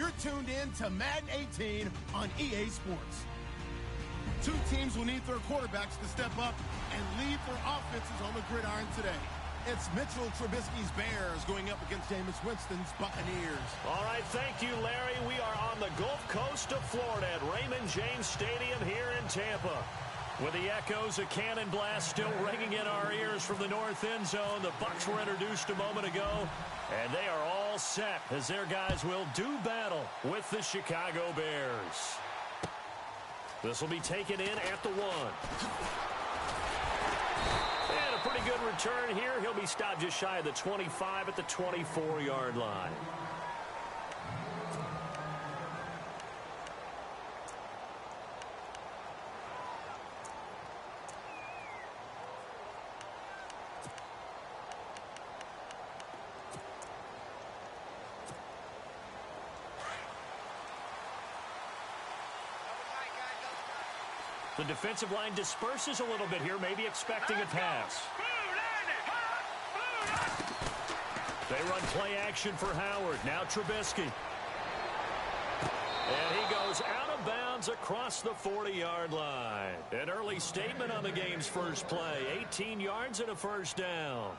You're tuned in to Madden 18 on EA Sports. Two teams will need their quarterbacks to step up and lead their offenses on the gridiron today. It's Mitchell Trubisky's Bears going up against Jameis Winston's Buccaneers. All right, thank you, Larry. We are on the Gulf Coast of Florida at Raymond James Stadium here in Tampa. With the echoes of cannon blast still ringing in our ears from the north end zone, the Bucs were introduced a moment ago, and they are all set as their guys will do battle with the Chicago Bears. This will be taken in at the 1. And a pretty good return here. He'll be stopped just shy of the 25 at the 24-yard line. The defensive line disperses a little bit here, maybe expecting a pass. They run play action for Howard. Now Trubisky. And he goes out of bounds across the 40-yard line. An early statement on the game's first play. 18 yards and a first down.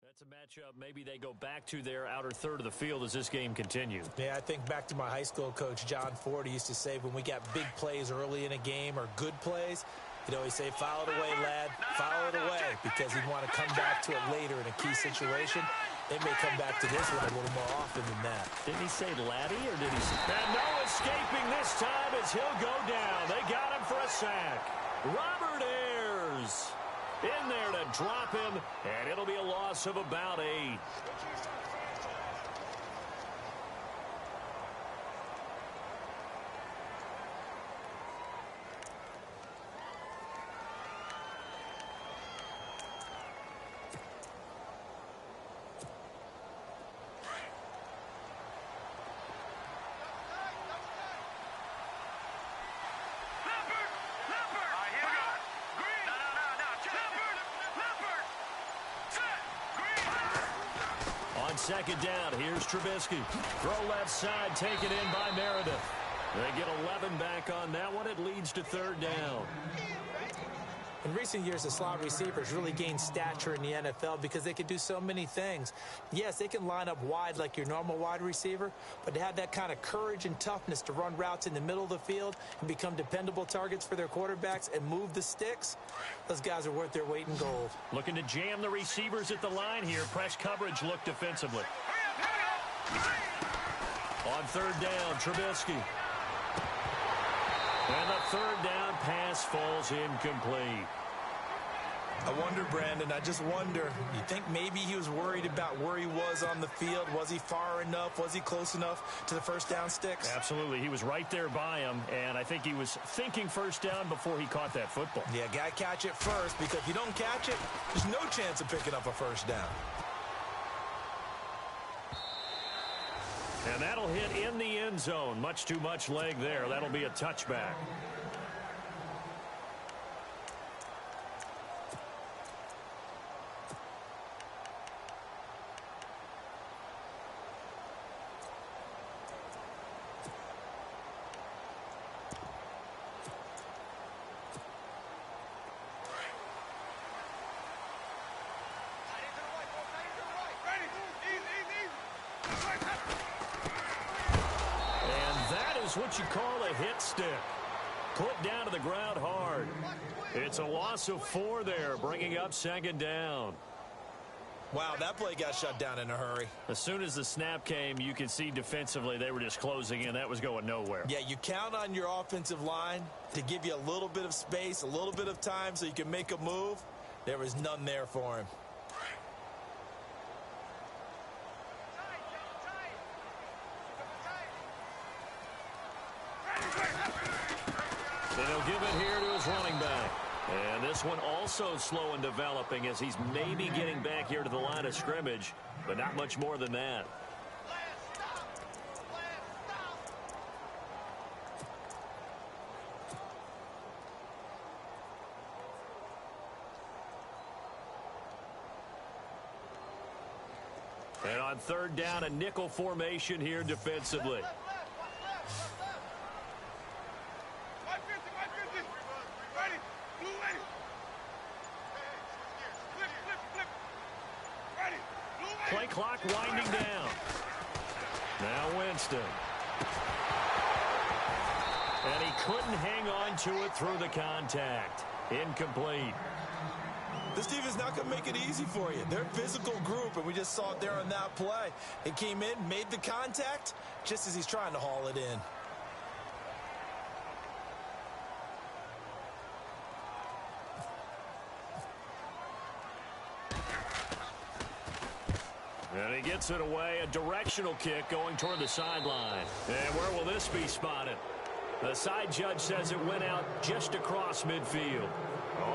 That's a matchup maybe they go back to their outer third of the field as this game continues. Yeah, I think back to my high school coach, John Ford. He used to say when we got big plays early in a game or good plays, he'd always say, foul it away, lad, foul it away, because he'd want to come back to it later in a key situation. They may come back to this one a little more often than that. Didn't he say laddie or did he say? And no escaping this time as he'll go down. They got him for a sack. Robert Ayers in there to drop him, and it'll be a loss of about 8. Second down, here's Trubisky. Throw left side, taken in by Meredith. They get 11 back on that one. It leads to third down. In recent years, the slot receivers really gained stature in the NFL because they can do so many things. Yes, they can line up wide like your normal wide receiver, but to have that kind of courage and toughness to run routes in the middle of the field and become dependable targets for their quarterbacks and move the sticks, those guys are worth their weight in gold. Looking to jam the receivers at the line here. Press coverage look defensively. On third down, Trubisky. And the third down pass falls incomplete. I wonder, Brandon, I just wonder, you think maybe he was worried about where he was on the field? Was he far enough? Was he close enough to the first down sticks? Absolutely. He was right there by him, and I think he was thinking first down before he caught that football. Yeah, got to catch it first, because if you don't catch it, there's no chance of picking up a first down. And that'll hit in the end zone. Much too much leg there. That'll be a touchback. What you call a hit stick. Put down to the ground hard. It's a loss of 4 there, bringing up second down. Wow, that play got shut down in a hurry. As soon as the snap came, you could see defensively they were just closing in. That was going nowhere. Yeah, you count on your offensive line to give you a little bit of space, a little bit of time so you can make a move. There was none there for him. And he'll give it here to his running back. And this one also slow in developing as he's maybe getting back here to the line of scrimmage, but not much more than that. And on third down, a nickel formation here defensively. Play clock winding down. Now Winston. And he couldn't hang on to it through the contact. Incomplete. This defense is not going to make it easy for you. They're a physical group, and we just saw it there on that play. He came in, made the contact, just as he's trying to haul it in. And he gets it away. A directional kick going toward the sideline. And where will this be spotted? The side judge says it went out just across midfield.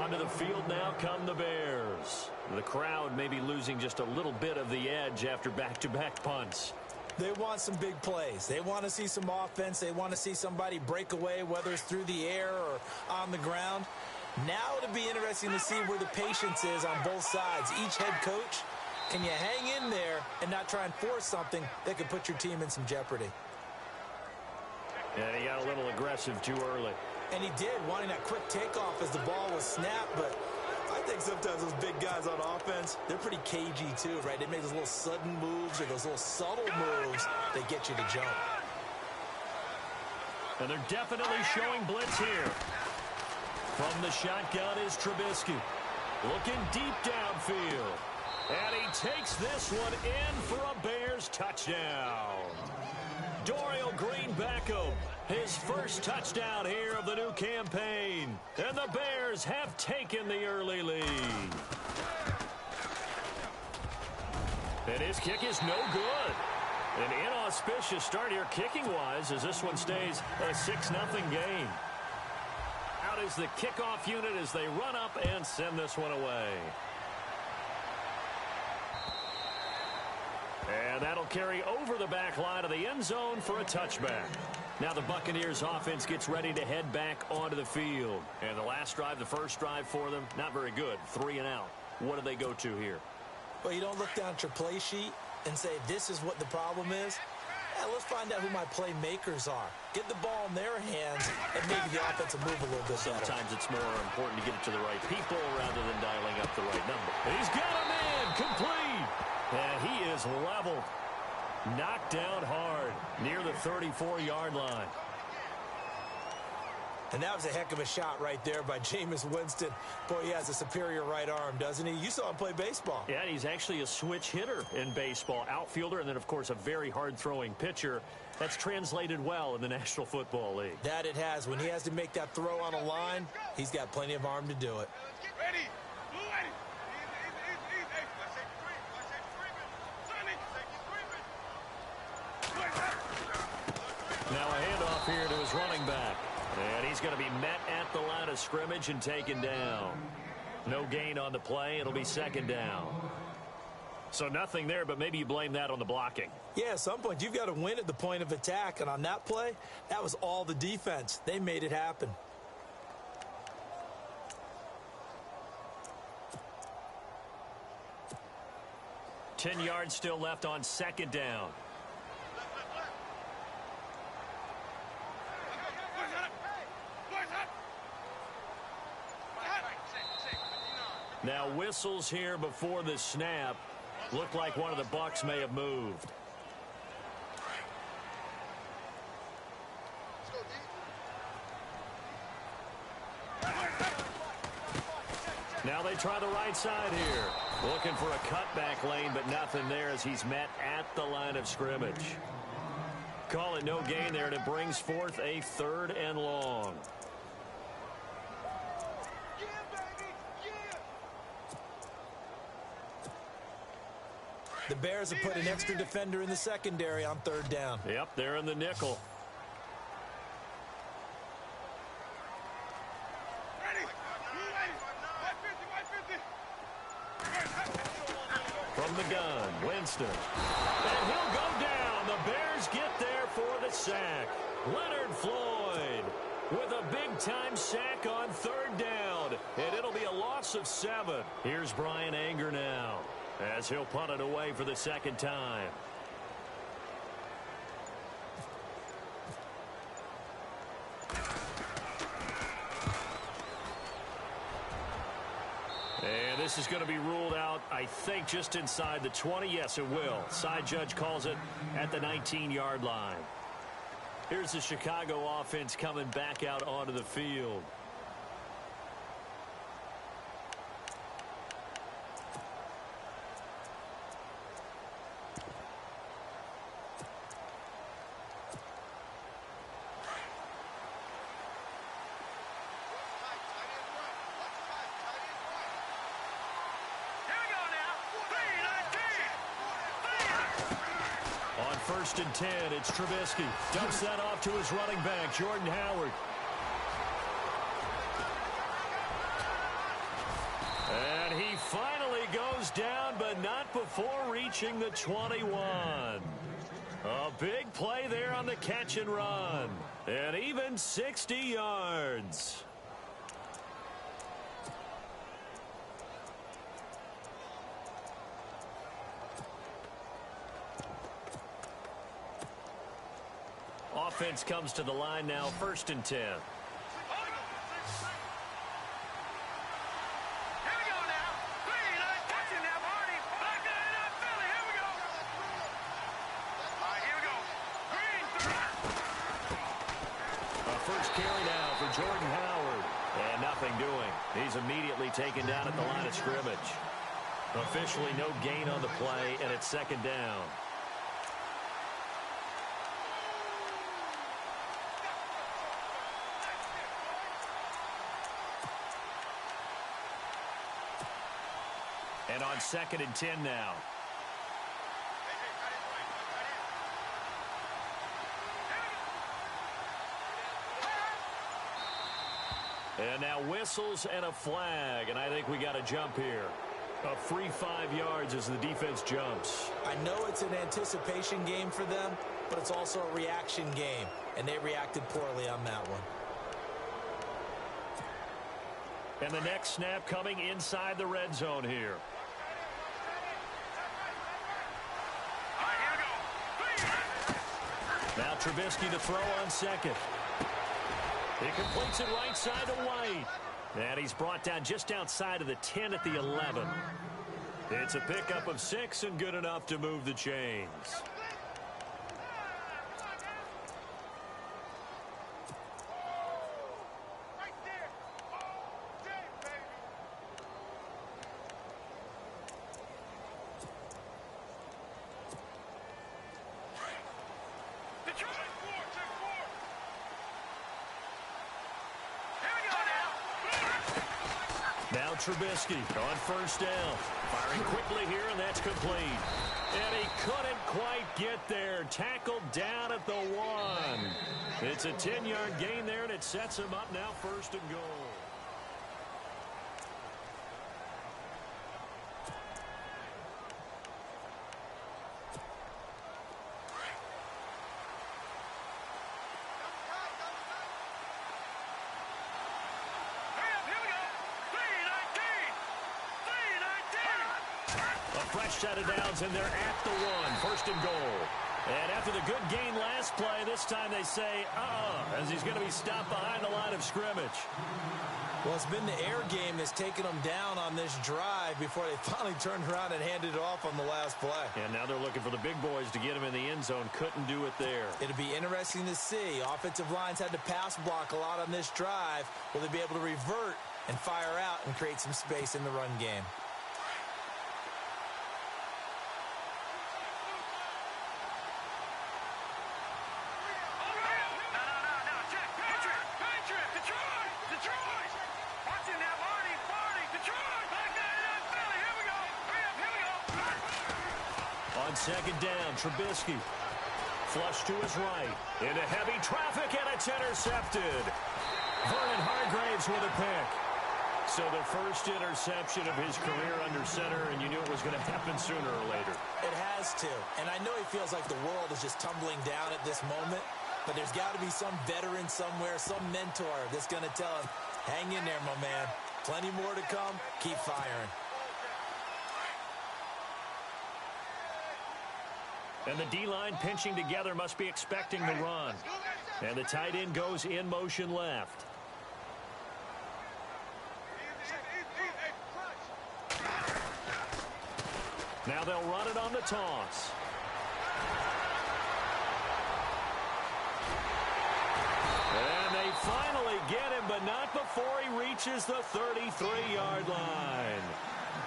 Onto the field now come the Bears. The crowd may be losing just a little bit of the edge after back-to-back punts. They want some big plays. They want to see some offense. They want to see somebody break away, whether it's through the air or on the ground. Now it'll be interesting to see where the patience is on both sides. Each head coach, can you hang in there and not try and force something that could put your team in some jeopardy? And he got a little aggressive too early. And he did, wanting that quick takeoff as the ball was snapped, but I think sometimes those big guys on offense, they're pretty cagey too, right? They make those little sudden moves or those little subtle moves that get you to jump. And they're definitely showing blitz here. From the shotgun is Trubisky. Looking deep downfield. And he takes this one in for a Bears touchdown. Dorial Green-Beckham, his first touchdown here of the new campaign. And the Bears have taken the early lead. And his kick is no good. An inauspicious start here kicking-wise as this one stays a 6-0 game. Out is the kickoff unit as they run up and send this one away. And that'll carry over the back line of the end zone for a touchback. Now the Buccaneers offense gets ready to head back onto the field. And the last drive, the first drive for them, not very good. 3 and out. What do they go to here? Well, you don't look down at your play sheet and say, this is what the problem is. Let's find out who my playmakers are. Get the ball in their hands, and maybe the offense will move a little bit better. Sometimes it's more important to get it to the right people rather than dialing up the right number. He's got a man complete. And he is leveled. Knocked down hard near the 34-yard line. And that was a heck of a shot right there by Jameis Winston. Boy, he has a superior right arm, doesn't he? You saw him play baseball. Yeah, he's actually a switch hitter in baseball. Outfielder, and then, of course, a very hard-throwing pitcher. That's translated well in the National Football League. That it has. When he has to make that throw on a line, he's got plenty of arm to do it. Ready. Now a handoff here to his running back. And he's going to be met at the line of scrimmage and taken down. No gain on the play. It'll be second down. So nothing there, but maybe you blame that on the blocking. Yeah, at some point you've got to win at the point of attack. And on that play, that was all the defense. They made it happen. Ten yards still left on second down. Now whistles here before the snap. Looked like one of the Bucs may have moved. Now they try the right side here. Looking for a cutback lane, but nothing there as he's met at the line of scrimmage. Call it no gain there, and it brings forth a 3rd and long. The Bears have put an extra defender in the secondary on 3rd down. Yep, they're in the nickel. From the gun, Winston. And he'll go down. The Bears get there for the sack. Leonard Floyd with a big-time sack on third down. And it'll be a loss of 7. Here's Brian Anger now as he'll punt it away for the second time. And this is going to be ruled out, I think, just inside the 20. Yes, it will. Side judge calls it at the 19-yard line. Here's the Chicago offense coming back out onto the field. First and 10, it's Trubisky. Dumps that off to his running back, Jordan Howard. And he finally goes down, but not before reaching the 21. A big play there on the catch and run. And even 60 yards. Offense comes to the line now, first and 10. First carry now for Jordan Howard. And nothing doing. He's immediately taken down at the line of scrimmage. Officially no gain on the play, and it's second down. And on second and 10 now. And now whistles and a flag, and I think we got a jump here. A free 5 yards as the defense jumps. I know it's an anticipation game for them, but it's also a reaction game, and they reacted poorly on that one. And the next snap coming inside the red zone here. Now Trubisky to throw on second. He completes it right side to White. And he's brought down just outside of the 10 at the 11. It's a pickup of 6 and good enough to move the chains. Now Trubisky on first down. Firing quickly here, and that's complete. And he couldn't quite get there. Tackled down at the 1. It's a 10-yard gain there, and it sets him up now first and goal. Set of downs, and they're at the 1. First and goal. And after the good gain last play, this time they say, as he's going to be stopped behind the line of scrimmage. Well, it's been the air game that's taken them down on this drive before they finally turned around and handed it off on the last play. And now they're looking for the big boys to get him in the end zone. Couldn't do it there. It'll be interesting to see. Offensive lines had to pass block a lot on this drive. Will they be able to revert and fire out and create some space in the run game? Second down, Trubisky. Flush to his right. Into heavy traffic, and it's intercepted. Vernon Hargreaves with a pick. So the first interception of his career under center, and you knew it was going to happen sooner or later. It has to. And I know he feels like the world is just tumbling down at this moment, but there's got to be some veteran somewhere, some mentor that's going to tell him, hang in there, my man. Plenty more to come. Keep firing. And the D-line pinching together must be expecting the run. And the tight end goes in motion left. Now they'll run it on the toss. And they finally get him, but not before he reaches the 33-yard line.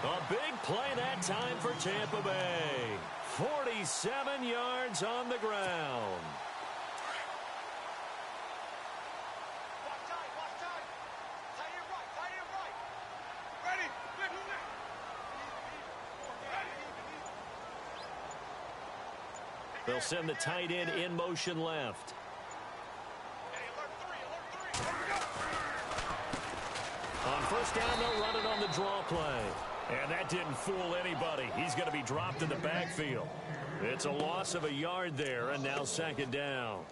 A big play that time for Tampa Bay. 47 yards on the ground. They'll send the tight end in motion left. On first down, they'll run it on the draw play. And that didn't fool anybody. He's going to be dropped in the backfield. It's a loss of a yard there, and now second down.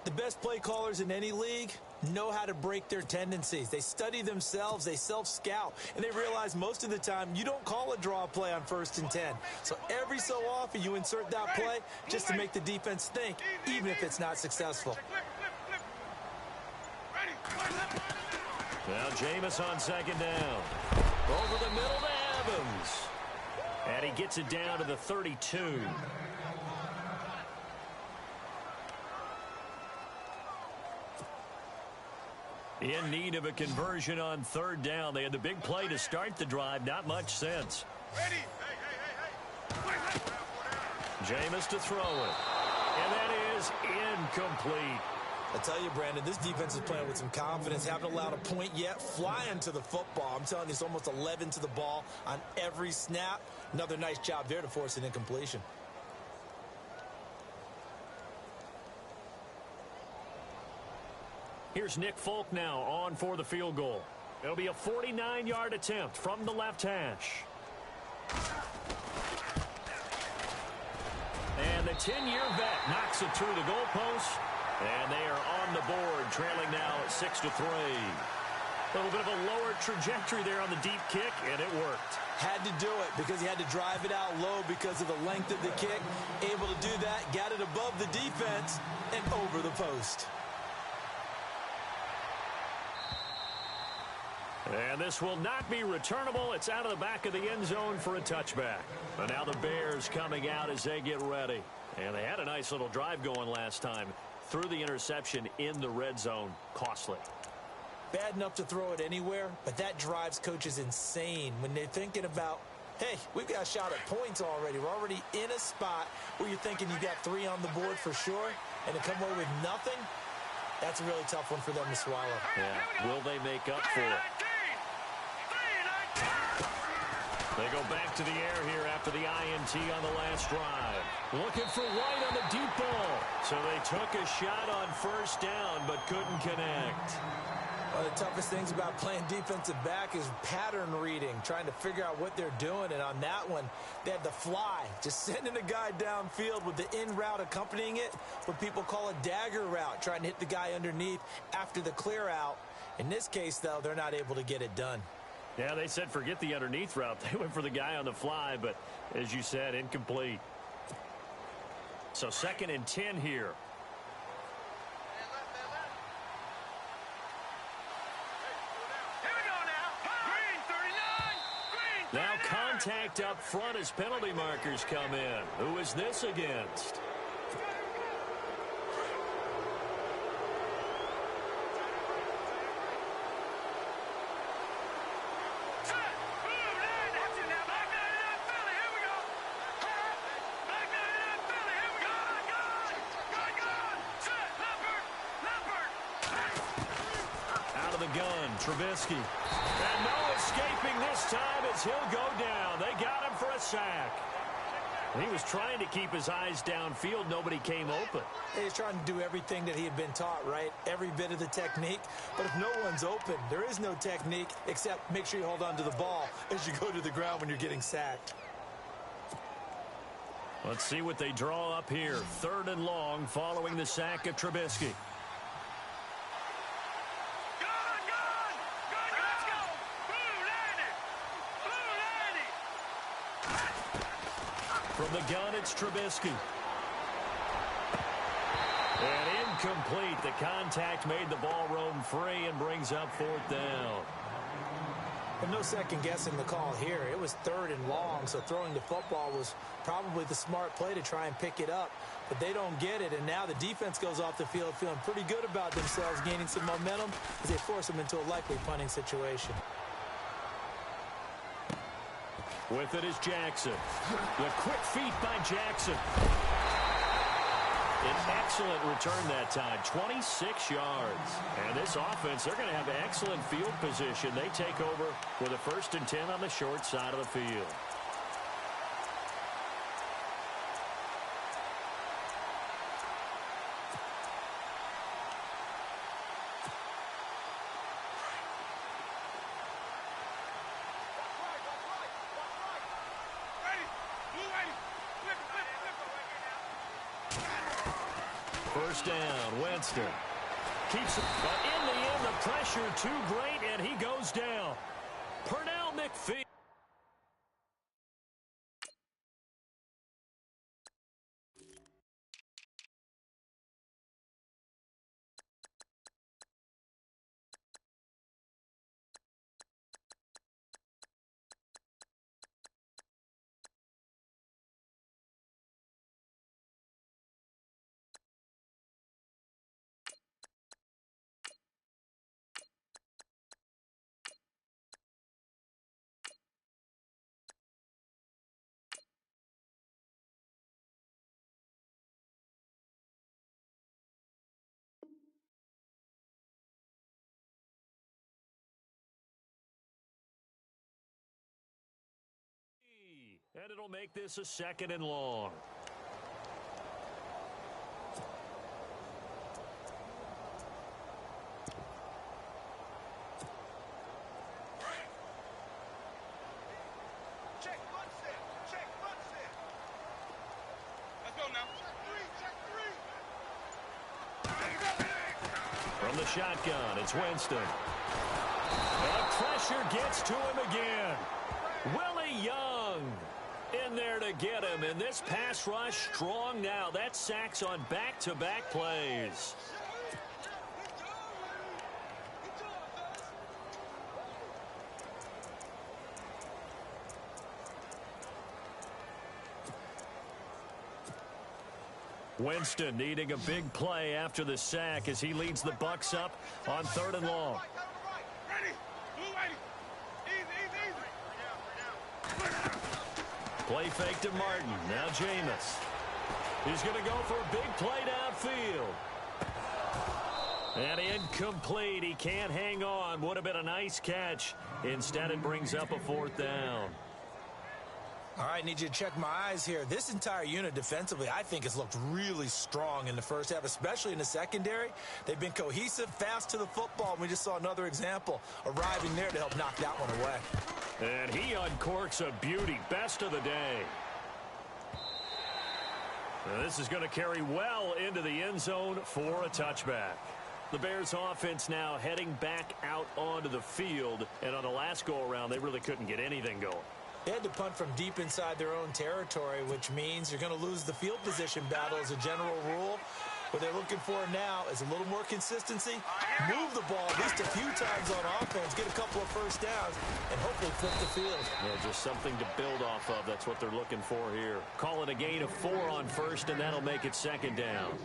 The best play callers in any league know how to break their tendencies. They study themselves, they self-scout, and they realize most of the time you don't call a draw play on 1st and 10. So every so often you insert that play just to make the defense think, even if it's not successful. Now Jameis on second down. Over the middle to Evans. And he gets it down to the 32. In need of a conversion on third down. They had the big play to start the drive. Not much sense. Jameis to throw it. And that is incomplete. I tell you, Brandon, this defense is playing with some confidence. Haven't allowed a point yet. Flying to the football. I'm telling you, it's almost 11 to the ball on every snap. Another nice job there to force an incompletion. Here's Nick Folk now on for the field goal. It'll be a 49-yard attempt from the left hash. And the 10-year vet knocks it through the goalpost. And they are on the board, trailing now at 6-3. A little bit of a lower trajectory there on the deep kick, and it worked. Had to do it because he had to drive it out low because of the length of the kick. Able to do that, got it above the defense, and over the post. And this will not be returnable. It's out of the back of the end zone for a touchback. And now the Bears coming out as they get ready. And they had a nice little drive going last time. Threw the interception in the red zone. Costly. Bad enough to throw it anywhere, but that drives coaches insane when they're thinking about, hey, we've got a shot at points already. We're already in a spot where you're thinking you got 3 on the board for sure, and to come away with nothing, that's a really tough one for them to swallow. Yeah. Will they make up for it? They go back to the air here after the INT on the last drive. Looking for White on the deep ball. So they took a shot on first down but couldn't connect. One of the toughest things about playing defensive back is pattern reading, trying to figure out what they're doing. And on that one, they had the fly, just sending a guy downfield with the in route accompanying it, what people call a dagger route, trying to hit the guy underneath after the clear out. In this case, though, they're not able to get it done. Yeah, they said forget the underneath route. They went for the guy on the fly, but as you said, incomplete. So 2nd and 10 here. Now contact up front as penalty markers come in. Who is this against? Trubisky. And no escaping this time as he'll go down. They got him for a sack. He was trying to keep his eyes downfield. Nobody came open. He's trying to do everything that he had been taught, right? Every bit of the technique. But if no one's open, there is no technique except make sure you hold on to the ball as you go to the ground when you're getting sacked. Let's see what they draw up here. 3rd and long following the sack of Trubisky. From the gun, it's Trubisky. And incomplete. The contact made the ball roam free and brings up 4th down. And no second guessing the call here. It was 3rd and long, so throwing the football was probably the smart play to try and pick it up. But they don't get it, and now the defense goes off the field feeling pretty good about themselves, gaining some momentum as they force them into a likely punting situation. With it is Jackson. The quick feet by Jackson. An excellent return that time, 26 yards. And this offense, they're going to have excellent field position. They take over with a 1st and 10 on the short side of the field. First down, Winston. Keeps it, but in the end, the pressure too great, and he goes down. Pernell McPhee. And it'll make this a 2nd and long. Check Bucs. Check Bucs. Let's go now. Check 3. From the shotgun, it's Winston. And pressure gets to him again. Willie Young in there to get him. And this pass rush strong now. That's sacks on back-to-back plays. Winston needing a big play after the sack as he leads the Bucs up on 3rd and long. Play fake to Martin. Now Jameis. He's going to go for a big play downfield. And incomplete. He can't hang on. Would have been a nice catch. Instead, it brings up a 4th down. All right, need you to check my eyes here. This entire unit defensively, I think, has looked really strong in the first half, especially in the secondary. They've been cohesive, fast to the football. We just saw another example arriving there to help knock that one away. And he uncorks a beauty. Best of the day. And this is going to carry well into the end zone for a touchback. The Bears offense now heading back out onto the field. And on the last go-around, they really couldn't get anything going. They had to punt from deep inside their own territory, which means you're going to lose the field position battle as a general rule. What they're looking for now is a little more consistency, move the ball at least a few times on offense, get a couple of first downs, and hopefully flip the field. Yeah, just something to build off of. That's what they're looking for here. Call it a gain of 4 on first, and that'll make it 2nd down.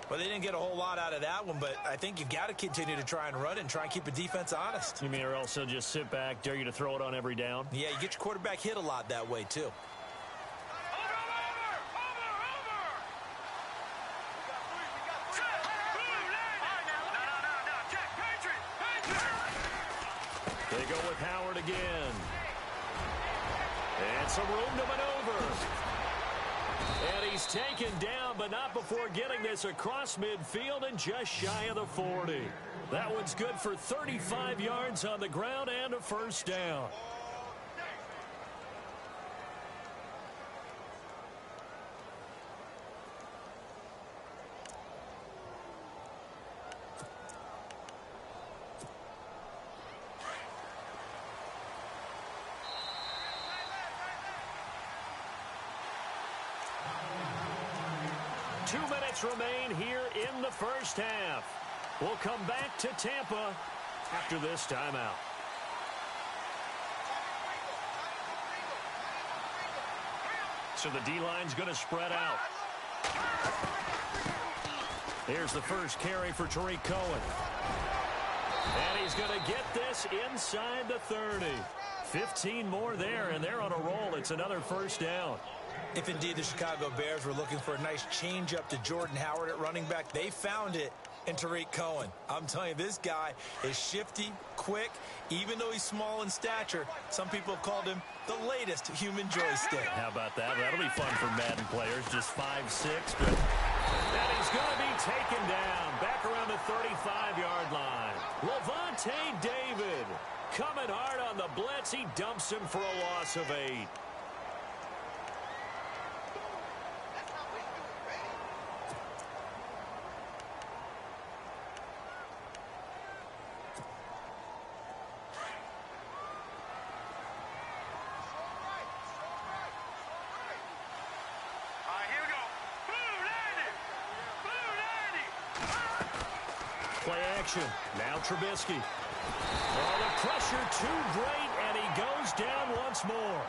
Well, they didn't get a whole lot out of that one, but I think you've got to continue to try and run it and try and keep the defense honest. You mean or else they'll just sit back, dare you to throw it on every down? Yeah, you get your quarterback hit a lot that way, too. They go with Howard again. And some room to maneuver. he's taken down, but not before getting this across midfield and just shy of the 40. That one's good for 35 yards on the ground and a first down. Remain here in the first half. We'll come back to Tampa after this timeout. So the D-line's going to spread out. Here's the first carry for Tariq Cohen. And he's going to get this inside the 30. 15 more there, and they're on a roll. It's another first down. If indeed the Chicago Bears were looking for a nice change-up to Jordan Howard at running back, they found it in Tariq Cohen. I'm telling you, this guy is shifty, quick, even though he's small in stature. Some people have called him the latest human joystick. How about that? That'll be fun for Madden players, just 5'6", but and he's going to be taken down back around the 35-yard line. Levante David coming hard on the blitz. He dumps him for a loss of 8. Play action. Now Trubisky. Oh, the pressure too great, and he goes down once more.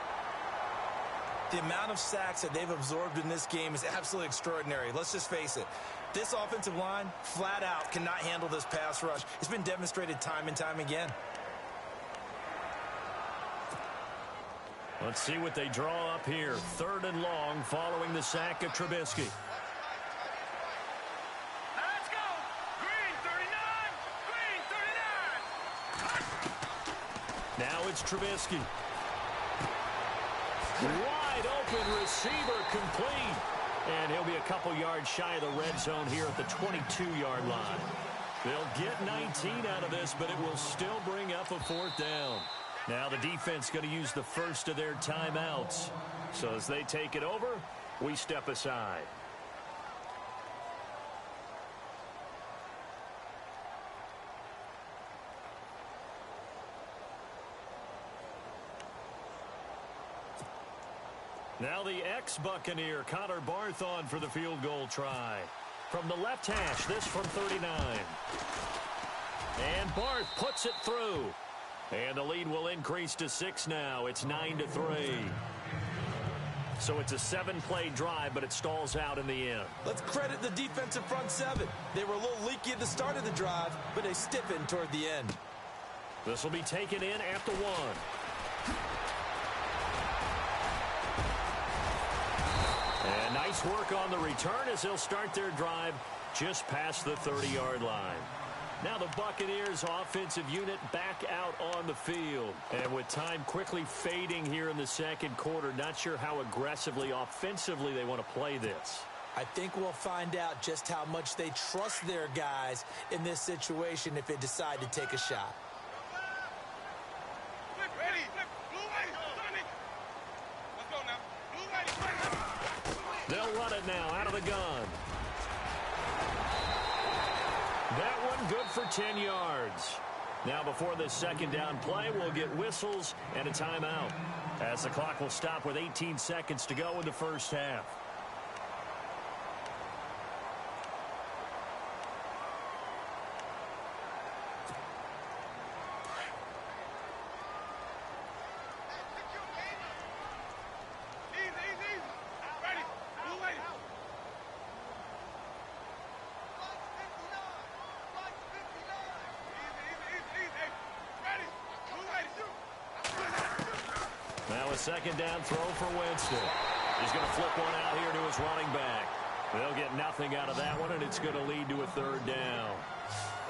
The amount of sacks that they've absorbed in this game is absolutely extraordinary. Let's just face it. This offensive line, flat out, cannot handle this pass rush. It's been demonstrated time and time again. Let's see what they draw up here. 3rd and long following the sack of Trubisky. Now it's Trubisky. Wide open receiver complete. And he'll be a couple yards shy of the red zone here at the 22-yard line. They'll get 19 out of this, but it will still bring up a 4th down. Now the defense going to use the first of their timeouts. So as they take it over, we step aside. Now the ex-Buccaneer, Connor Barth, on for the field goal try. From the left hash, this from 39. And Barth puts it through. And the lead will increase to 6 now. It's 9-3. So it's a 7-play drive, but it stalls out in the end. Let's credit the defensive front 7. They were a little leaky at the start of the drive, but they stiffened toward the end. This will be taken in at the 1. And nice work on the return as they'll start their drive just past the 30-yard line. Now the Buccaneers offensive unit back out on the field. And with time quickly fading here in the second quarter, not sure how aggressively offensively they want to play this. I think we'll find out just how much they trust their guys in this situation if they decide to take a shot. They'll run it now out of the gun. That one good for 10 yards. Now before this second down play, we'll get whistles and a timeout, as the clock will stop with 18 seconds to go in the first half. Second down throw for Winston. He's going to flip one out here to his running back. They'll get nothing out of that one, and it's going to lead to a 3rd down.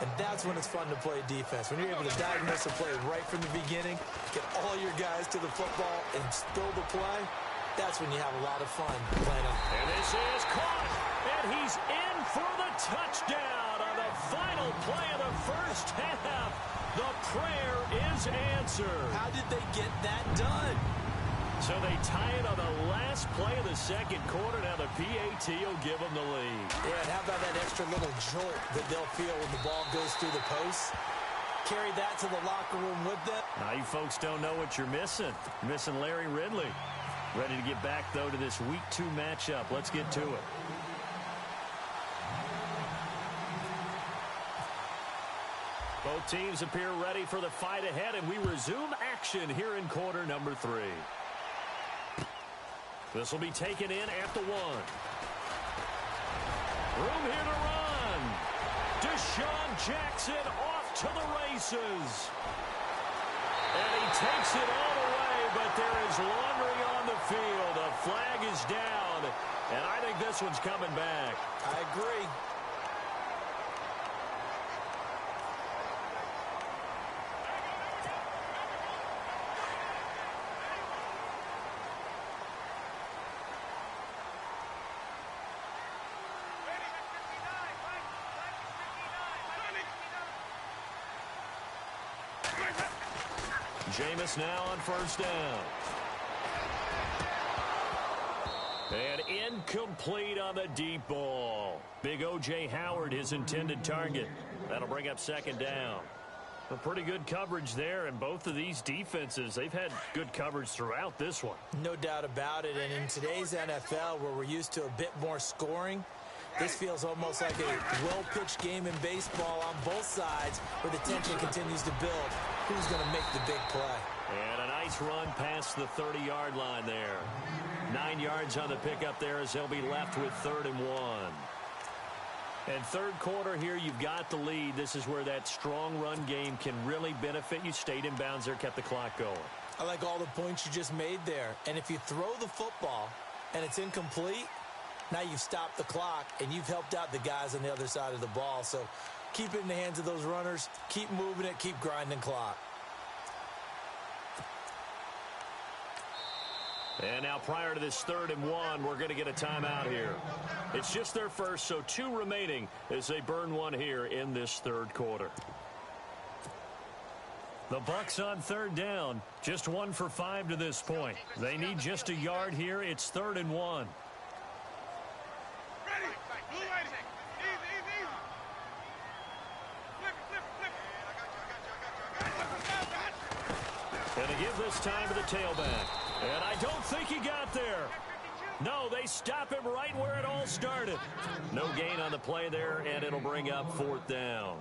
And that's when it's fun to play defense. When you're able to diagnose a play right from the beginning, get all your guys to the football and spill the play, That's when you have a lot of fun playing them. And this is caught, and he's in for the touchdown on the final play of the first half. The prayer is answered. How did they get that done? So they tie it on the last play of the second quarter. Now the PAT will give them the lead. Yeah, and how about that extra little jolt that they'll feel when the ball goes through the post? Carry that to the locker room with them. Now you folks don't know what you're missing. Missing Larry Ridley. Ready to get back, though, to this Week 2 matchup. Let's get to it. Both teams appear ready for the fight ahead, and we resume action here in quarter number 3. This will be taken in at the 1. Room here to run. Deshaun Jackson off to the races. And he takes it all the way, but there is laundry on the field. A flag is down, and I think this one's coming back. I agree. Jameis now on first down. And incomplete on the deep ball. Big O.J. Howard, his intended target. That'll bring up second down. A pretty good coverage there, and both of these defenses, they've had good coverage throughout this one. No doubt about it, and in today's NFL, where we're used to a bit more scoring, this feels almost like a well-pitched game in baseball on both sides where the tension continues to build. Who's going to make the big play? And a nice run past the 30-yard line there. 9 yards on the pickup there as they'll be left with 3rd and 1. And third quarter here, you've got the lead. This is where that strong run game can really benefit you. Stayed in bounds there, kept the clock going. I like all the points you just made there. And if you throw the football and it's incomplete, now you've stopped the clock and you've helped out the guys on the other side of the ball. So keep it in the hands of those runners. Keep moving it. Keep grinding clock. And now prior to this 3rd and 1, we're going to get a timeout here. It's just their first, so 2 remaining as they burn one here in this third quarter. The Bucs on 3rd down. Just 1 for 5 to this point. They need just a yard here. It's 3rd and 1. And to give this time to the tailback. And I don't think he got there. No, they stop him right where it all started. No gain on the play there, and it'll bring up 4th down.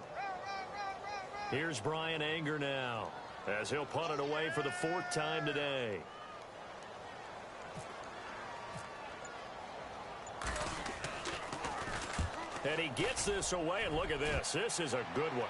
Here's Brian Anger now as he'll punt it away for the 4th time today. And he gets this away, and look at this. This is a good one.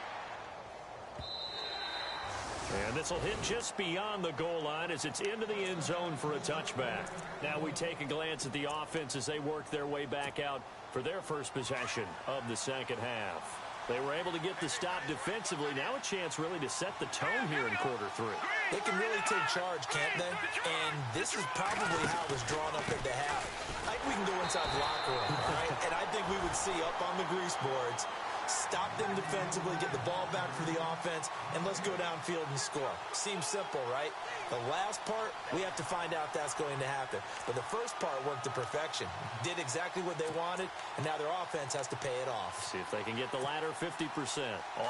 And this will hit just beyond the goal line as it's into the end zone for a touchback. Now we take a glance at the offense as they work their way back out for their first possession of the second half. They were able to get the stop defensively. Now a chance really to set the tone here in quarter 3. They can really take charge, can't they? And this is probably how it was drawn up at the half. I think we can go inside the locker room, all right? And I think we would see up on the grease boards, stop them defensively, get the ball back for the offense, and let's go downfield and score. Seems simple, right? The last part, we have to find out that's going to happen. But the first part worked to perfection. Did exactly what they wanted, and now their offense has to pay it off. See if they can get the latter 50%.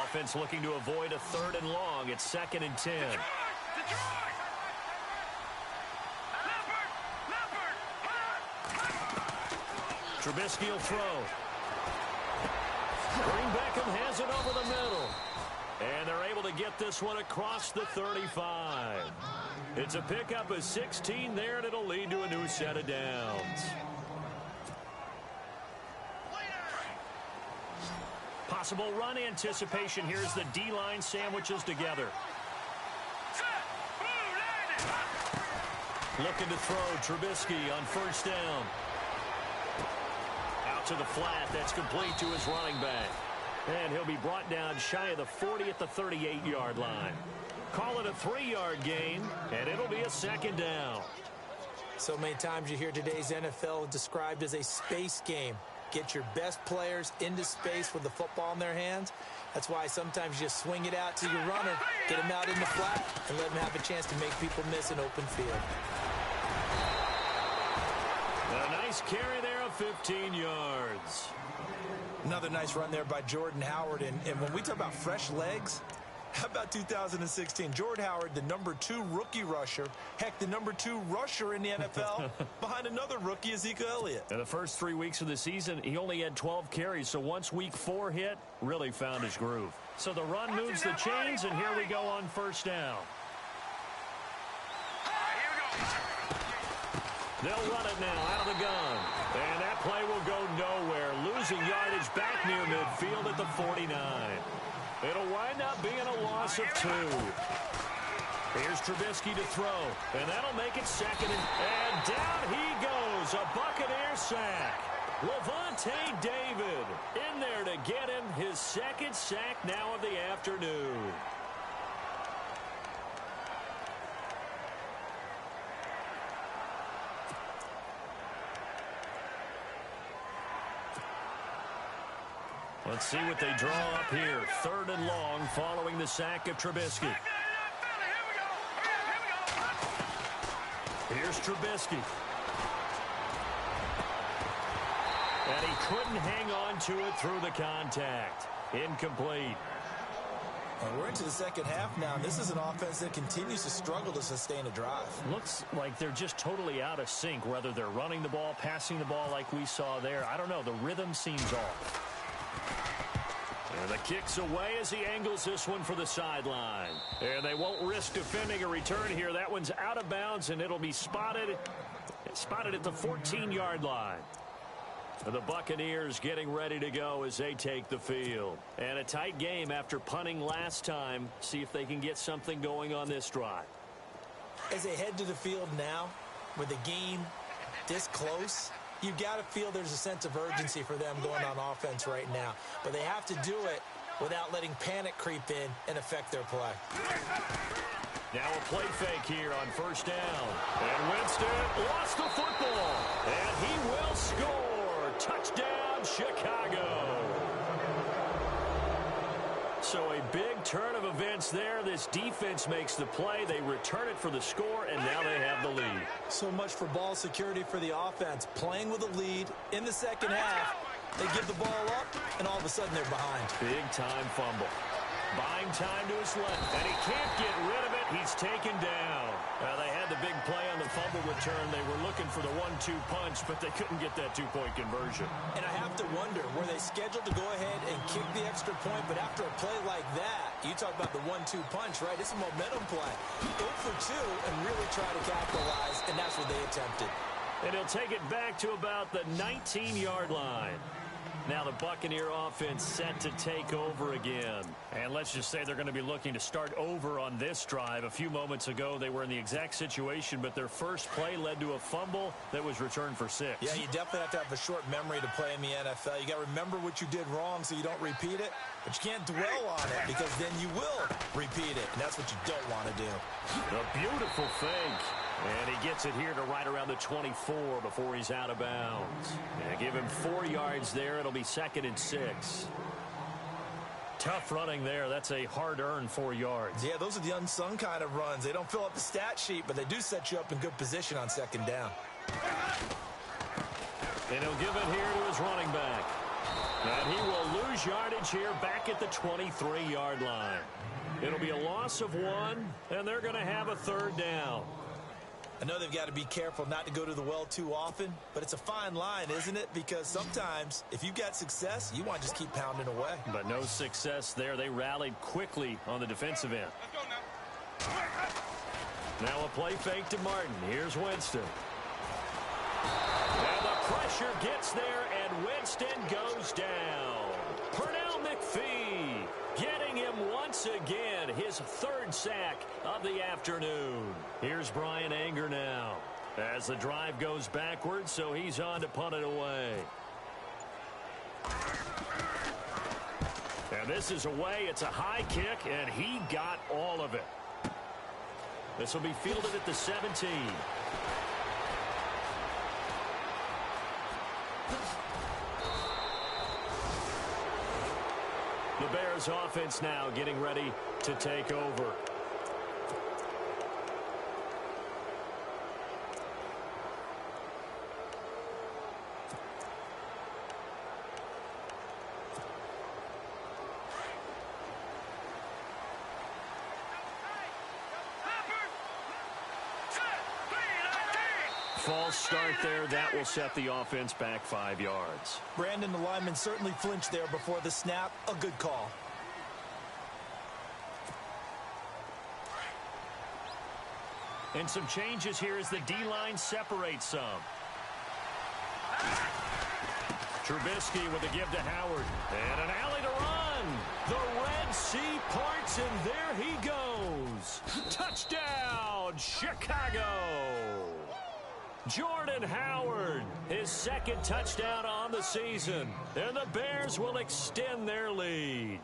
Offense looking to avoid a 3rd and long. It's 2nd and 10. Trubisky will throw. Green Beckham has it over the middle. And they're able to get this one across the 35. It's a pickup of 16 there, and it'll lead to a new set of downs. Possible run anticipation here as the D-line sandwiches together. Looking to throw Trubisky on first down. Out to the flat. That's complete to his running back. And he'll be brought down shy of the 40 at the 38-yard line. Call it a 3-yard gain, and it'll be a 2nd down. So many times you hear today's NFL described as a space game. Get your best players into space with the football in their hands. That's why sometimes you just swing it out to your runner, get him out in the flat, and let him have a chance to make people miss an open field. A nice carry there of 15 yards. Another nice run there by Jordan Howard. And when we talk about fresh legs, how about 2016? Jordan Howard, the #2 rookie rusher. Heck, the #2 rusher in the NFL behind another rookie, Ezekiel Elliott. In the first 3 weeks of the season, he only had 12 carries. So once week 4 hit, really found his groove. So the run moves the chains, and here we go on first down. They'll run it now out of the gun. And that play will go nowhere. Losing yardage back near midfield at the 49. It'll wind up being a loss of 2. Here's Trubisky to throw. And that'll make it second. And down he goes. A Buccaneer sack. Levante David in there to get him his second sack now of the afternoon. Let's see what they draw up here. 3rd and long following the sack of Trubisky. Here's Trubisky. And he couldn't hang on to it through the contact. Incomplete. And we're into the second half now. This is an offense that continues to struggle to sustain a drive. Looks like they're just totally out of sync, whether they're running the ball, passing the ball like we saw there. I don't know. The rhythm seems off. And the kick's away as he angles this one for the sideline. And they won't risk defending a return here. That one's out of bounds, and it'll be spotted at the 14-yard line. The Buccaneers getting ready to go as they take the field. And a tight game after punting last time. See if they can get something going on this drive. As they head to the field now, with the game this close, you've got to feel there's a sense of urgency for them going on offense right now. But they have to do it without letting panic creep in and affect their play. Now a play fake here on first down. And Winston lost the football. And he will score. Touchdown, Chicago. So a big turn of events there. This defense makes the play. They return it for the score, and now they have the lead. So much for ball security for the offense. Playing with a lead in the second half. They give the ball up, and all of a sudden they're behind. Big-time fumble. Buying time to his left, and he can't get rid of it. He's taken down. They had the big play on the fumble return. They were looking for the 1-2 punch, but they couldn't get that two-point conversion. And I have to wonder, were they scheduled to go ahead and kick the extra point, but after a play like that, you talk about the 1-2 punch, right? It's a momentum play. Go for 2 and really try to capitalize, and that's what they attempted. And he'll take it back to about the 19-yard line. Now the Buccaneer offense set to take over again. And let's just say they're going to be looking to start over on this drive. A few moments ago, they were in the exact situation, but their first play led to a fumble that was returned for 6. Yeah, you definitely have to have a short memory to play in the NFL. You got to remember what you did wrong so you don't repeat it, but you can't dwell on it because then you will repeat it, and that's what you don't want to do. A beautiful fake. And he gets it here to right around the 24 before he's out of bounds. And give him 4 yards there. It'll be 2nd and 6. Tough running there. That's a hard-earned 4 yards. Yeah, those are the unsung kind of runs. They don't fill up the stat sheet, but they do set you up in good position on 2nd down. And he'll give it here to his running back. And he will lose yardage here back at the 23-yard line. It'll be a loss of 1, and they're going to have a 3rd down. I know they've got to be careful not to go to the well too often, but it's a fine line, isn't it? Because sometimes, if you've got success, you want to just keep pounding away. But no success there. They rallied quickly on the defensive end. Let's go now. Now a play fake to Martin. Here's Winston. And the pressure gets there, and Winston goes down. Pernell McPhee getting him once again, his 3rd sack of the afternoon. Here's Brian Anger now as the drive goes backwards, so he's on to punt it away. And this is away. It's a high kick, and he got all of it. This will be fielded at the 17. The Bears offense now getting ready to take over. False start there. That will set the offense back 5 yards. Brandon, the lineman certainly flinched there before the snap. A good call. And some changes here as the D-line separates some. Trubisky with a give to Howard. And an alley to run. The Red Sea parts, and there he goes. Touchdown, Chicago. Jordan Howard, his second touchdown on the season. And the Bears will extend their lead.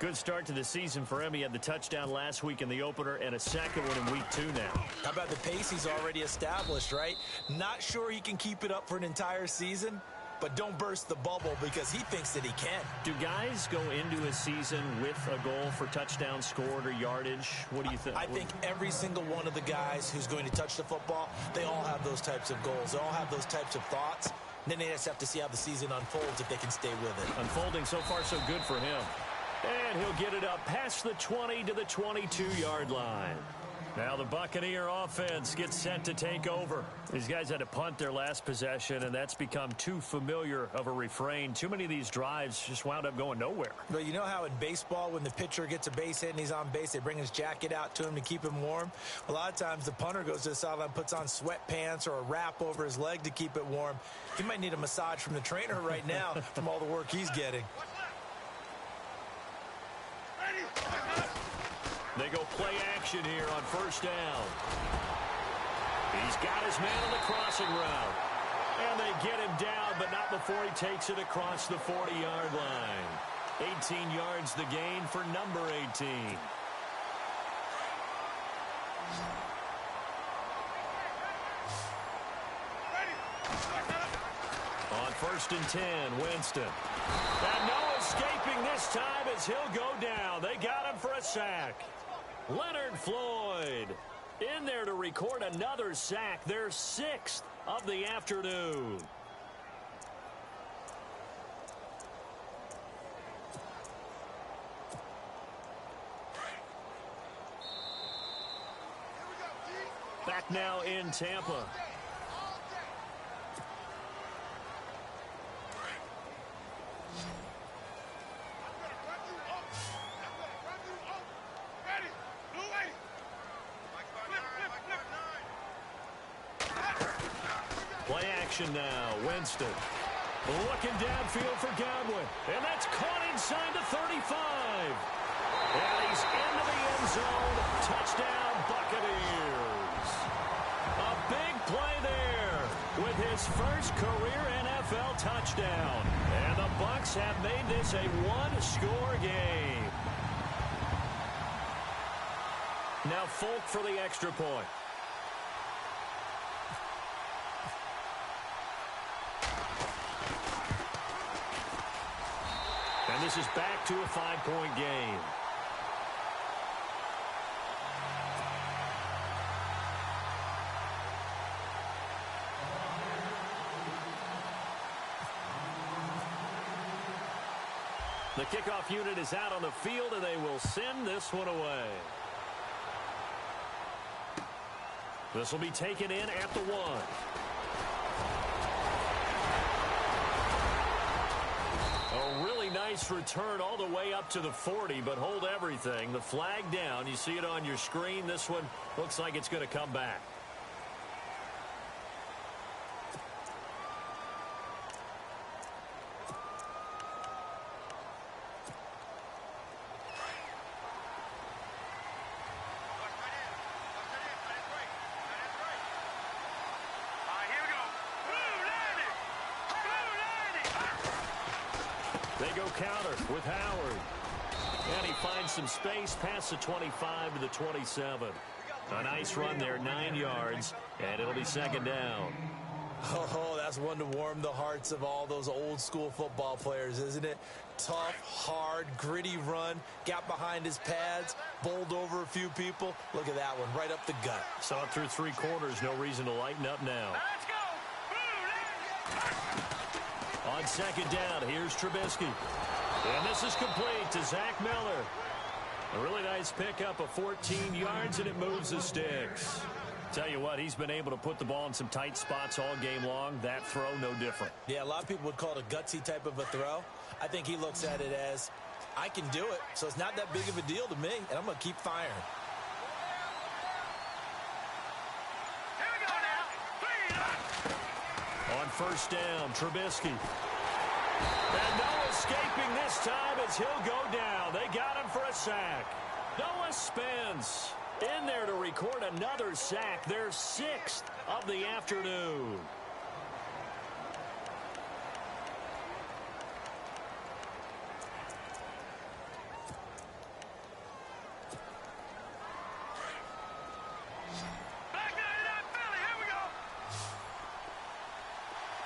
Good start to the season for him. He had the touchdown last week in the opener and a second one in week 2 now. How about the pace he's already established, right? Not sure he can keep it up for an entire season, but don't burst the bubble because he thinks that he can. Do guys go into a season with a goal for touchdown scored or yardage? What do you think? I think every single one of the guys who's going to touch the football, they all have those types of goals. They all have those types of thoughts. Then they just have to see how the season unfolds if they can stay with it. Unfolding so far so good for him. And he'll get it up past the 20 to the 22-yard line. Now the Buccaneer offense gets set to take over. These guys had to punt their last possession, and that's become too familiar of a refrain. Too many of these drives just wound up going nowhere. But you know how in baseball, when the pitcher gets a base hit and he's on base, they bring his jacket out to him to keep him warm? A lot of times the punter goes to the sideline, puts on sweatpants or a wrap over his leg to keep it warm. He might need a massage from the trainer right now from all the work he's getting. They go play action here on first down. He's got his man on the crossing route. And they get him down, but not before he takes it across the 40-yard line. 18 yards the gain for number 18. On first and 10, Winston. And no escaping this time as he'll go down. They got him for a sack. Leonard Floyd in there to record another sack, their 6th of the afternoon. Back now in Tampa. Play action now. Winston looking downfield for Godwin. And that's caught inside the 35. And he's into the end zone. Touchdown, Buccaneers. A big play there with his first career NFL touchdown. And the Bucs have made this a one-score game. Now Folk for the extra point. And this is back to a 5-point game. The kickoff unit is out on the field, and they will send this one away. This will be taken in at the 1. A really nice return all the way up to the 40, but hold everything. The flag down. You see it on your screen. This one looks like it's going to come back. They go counter with Howard. And he finds some space past the 25 to the 27. A nice run there, 9 yards, and it'll be second down. Oh, that's one to warm the hearts of all those old school football players, isn't it? Tough, hard, gritty run, got behind his pads, bowled over a few people. Look at that one, right up the gut. Saw it through 3 quarters, no reason to lighten up now. Let's go. On second down, here's Trubisky. And this is complete to Zach Miller. A really nice pickup of 14 yards, and it moves the sticks. Tell you what, he's been able to put the ball in some tight spots all game long. That throw, no different. Yeah, a lot of people would call it a gutsy type of a throw. I think he looks at it as, I can do it, so it's not that big of a deal to me, and I'm going to keep firing. Here we go now. On first down, Trubisky. And no escaping this time as he'll go down. They got him for a sack. Noah Spence in there to record another sack, their 6th of the afternoon.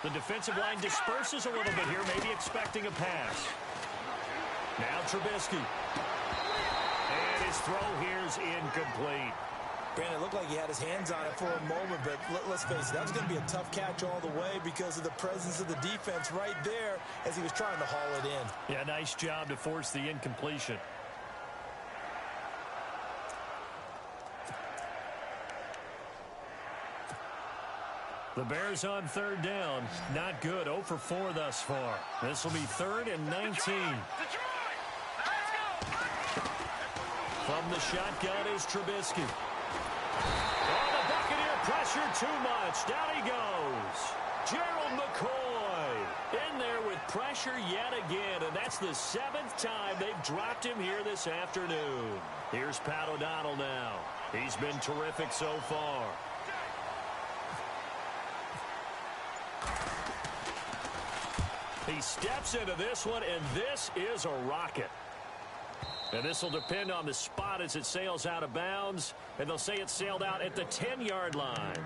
The defensive line disperses a little bit here, maybe expecting a pass. Now Trubisky. And his throw here's incomplete. Brandon, it looked like he had his hands on it for a moment, but let's face it, that was going to be a tough catch all the way because of the presence of the defense right there as he was trying to haul it in. Yeah, nice job to force the incompletion. The Bears on third down. Not good. 0 for 4 thus far. This will be 3rd and 19. From the shotgun is Trubisky. Oh, the Buccaneer pressure too much. Down he goes. Gerald McCoy in there with pressure yet again, and that's the 7th time they've dropped him here this afternoon. Here's Pat O'Donnell now. He's been terrific so far. He steps into this one, and this is a rocket. And this will depend on the spot as it sails out of bounds, and they'll say it sailed out at the 10-yard line.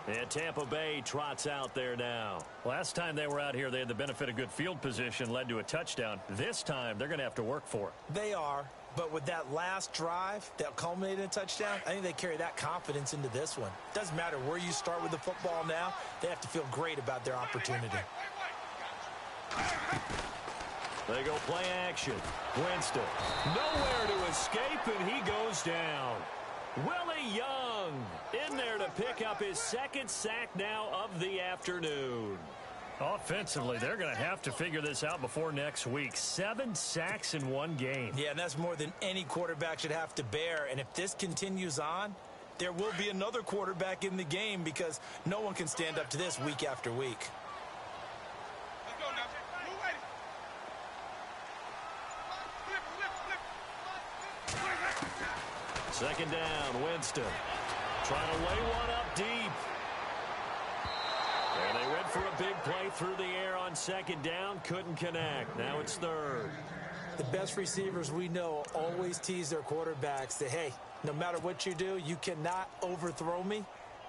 And Tampa Bay trots out there now. Last time they were out here, they had the benefit of good field position, led to a touchdown. This time, they're going to have to work for it. They are, but with that last drive that culminated in a touchdown, I think they carry that confidence into this one. Doesn't matter where you start with the football now, they have to feel great about their opportunity. They go play action. Winston, nowhere to escape, and he goes down. Willie Young in there to pick up his 2nd sack now of the afternoon. Offensively, they're going to have to figure this out before next week. 7 sacks in one game. Yeah, and that's more than any quarterback should have to bear. And if this continues on, there will be another quarterback in the game because no one can stand up to this week after week. Second down, Winston. Trying to lay one up deep. And they went for a big play through the air on second down. Couldn't connect. Now it's 3rd. The best receivers we know always tease their quarterbacks that, hey, no matter what you do, you cannot overthrow me.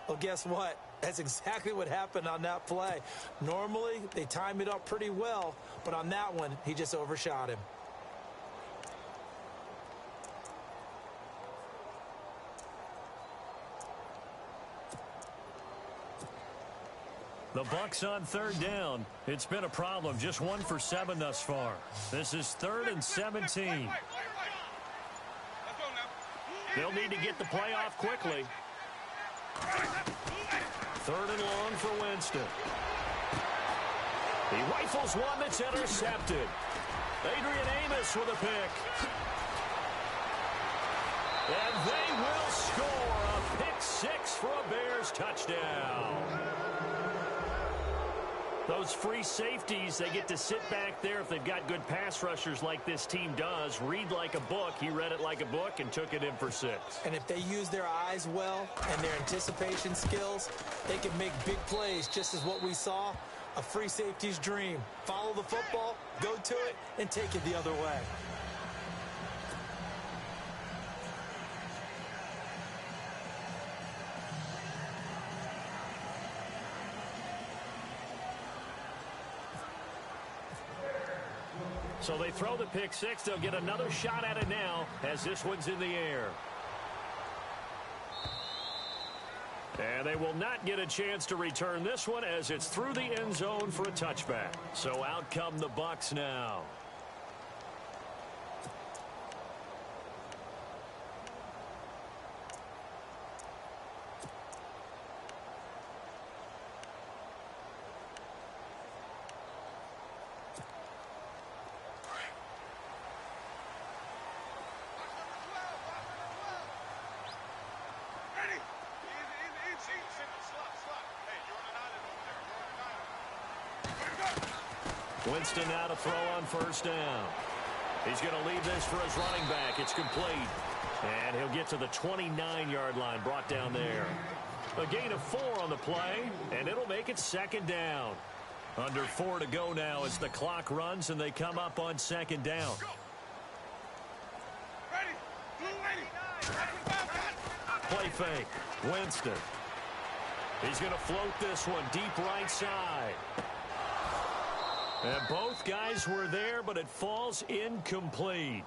Well, guess what? That's exactly what happened on that play. Normally, they time it up pretty well, but on that one, he just overshot him. The Bucs on 3rd down. It's been a problem. Just 1 for 7 thus far. This is 3rd and 17. They'll need to get the play off quickly. 3rd and long for Winston. He rifles one that's intercepted. Adrian Amos with a pick. And they will score a pick 6 for a Bears touchdown. Those free safeties, they get to sit back there if they've got good pass rushers like this team does. Read like a book. He read it like a book and took it in for 6. And if they use their eyes well and their anticipation skills, they can make big plays, just as what we saw, a free safety's dream. Follow the football, go to it, and take it the other way. So they throw the pick six. They'll get another shot at it now as this one's in the air. And they will not get a chance to return this one as it's through the end zone for a touchback. So out come the Bucs now. Winston now to throw on first down. He's going to leave this for his running back. It's complete. And he'll get to the 29-yard line, brought down there. A gain of 4 on the play, and it'll make it second down. Under 4 to go now as the clock runs and they come up on second down. Play fake. Winston. He's going to float this one deep right side. And both guys were there, but it falls incomplete.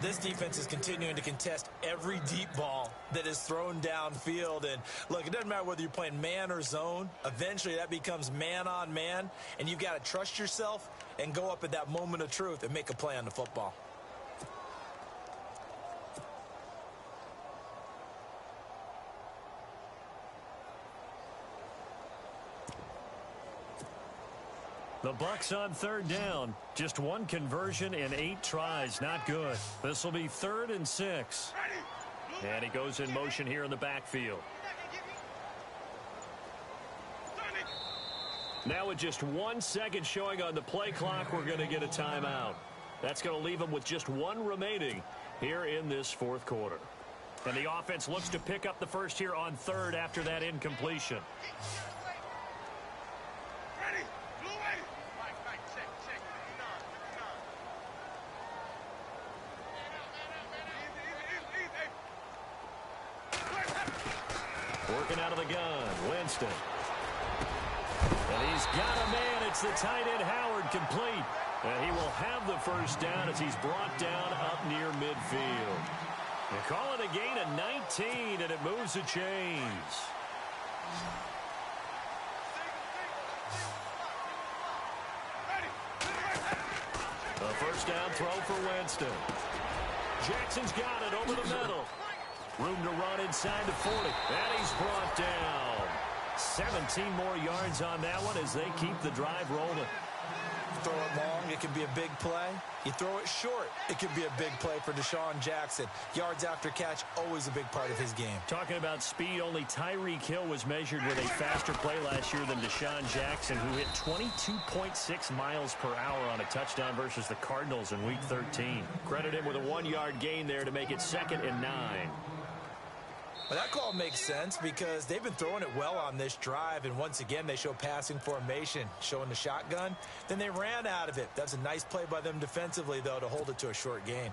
This defense is continuing to contest every deep ball that is thrown downfield. And, look, it doesn't matter whether you're playing man or zone. Eventually, that becomes man on man. And you've got to trust yourself and go up at that moment of truth and make a play on the football. The Bucs on third down. Just one conversion in 8 tries. Not good. This will be 3rd and 6. And he goes in motion here in the backfield. Now with just 1 second showing on the play clock, we're going to get a timeout. That's going to leave him with just 1 remaining here in this 4th quarter. And the offense looks to pick up the first here on 3rd after that incompletion. Working out of the gun, Winston. And he's got a man. It's the tight end, Howard, complete. And he will have the first down as he's brought down up near midfield. They call it a gain of 19, and it moves the chains. A first down throw for Winston. Jackson's got it over the middle. Room to run inside the 40. And he's brought down. 17 more yards on that one as they keep the drive rolling. Throw it long, it can be a big play. You throw it short, it can be a big play for Deshaun Jackson. Yards after catch, always a big part of his game. Talking about speed, only Tyreek Hill was measured with a faster play last year than Deshaun Jackson, who hit 22.6 miles per hour on a touchdown versus the Cardinals in Week 13. Credit him with a 1-yard gain there to make it 2nd and 9. Well, that call makes sense because they've been throwing it well on this drive, and once again they show passing formation, showing the shotgun. Then they ran out of it. That's a nice play by them defensively, though, to hold it to a short gain.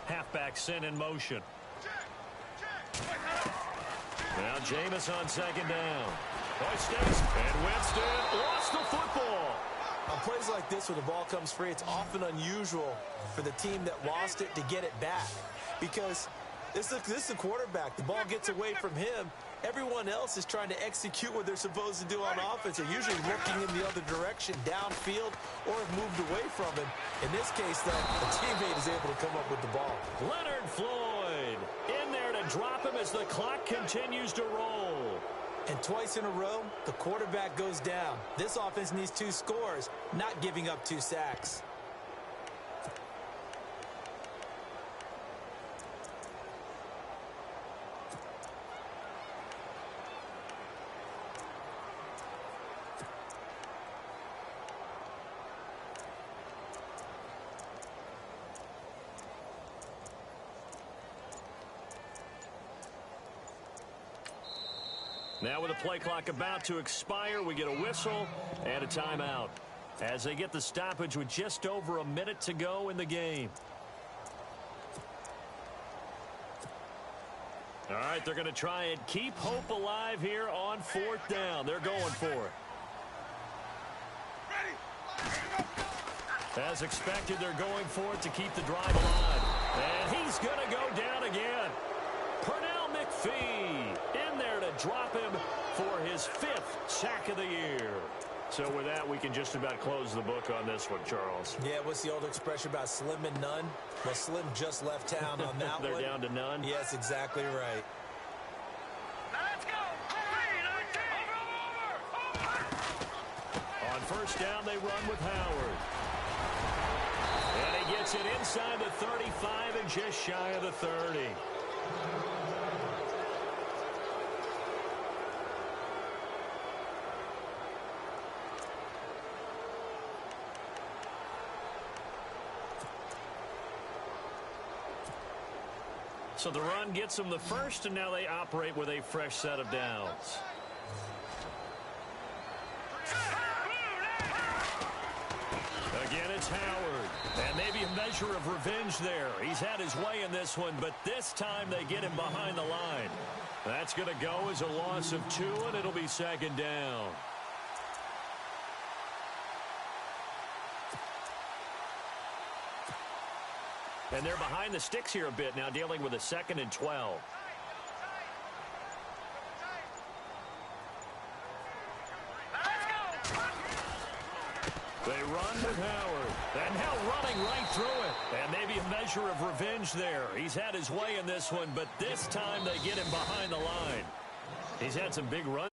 Halfback sent in motion. Now Jameis on 2nd down. Hoisted, and Winston lost the football. On plays like this where the ball comes free, it's often unusual for the team that lost it to get it back. Because this is a quarterback. The ball gets away from him. Everyone else is trying to execute what they're supposed to do on offense. They're usually looking in the other direction, downfield, or have moved away from him. In this case, though, the teammate is able to come up with the ball. Leonard Floyd in there to drop him as the clock continues to roll. And twice in a row, the quarterback goes down. This offense needs 2 scores, not giving up 2 sacks. Now with the play clock about to expire, we get a whistle and a timeout as they get the stoppage with just over a minute to go in the game. All right, they're going to try and keep hope alive here on 4th down. They're going for it. As expected, they're going for it to keep the drive alive. And he's going to go down again. Pernell McPhee in there to drop him for his 5th sack of the year. So with that, we can just about close the book on this one, Charles. Yeah, what's the old expression about slim and none? Well, Slim just left town on that They're one. down to none? Yes, exactly right. Let's go. On 1st down, they run with Howard. And he gets it inside the 35 and just shy of the 30. So the run gets them the first, and now they operate with a fresh set of downs. Again, it's Howard. And maybe a measure of revenge there. He's had his way in this one, but this time they get him behind the line. That's going to go as a loss of 2, and it'll be 2nd down. And they're behind the sticks here a bit now, dealing with a 2nd and 12. They run with Howard. And now running right through it. And maybe a measure of revenge there. He's had his way in this one, but this time they get him behind the line. He's had some big runs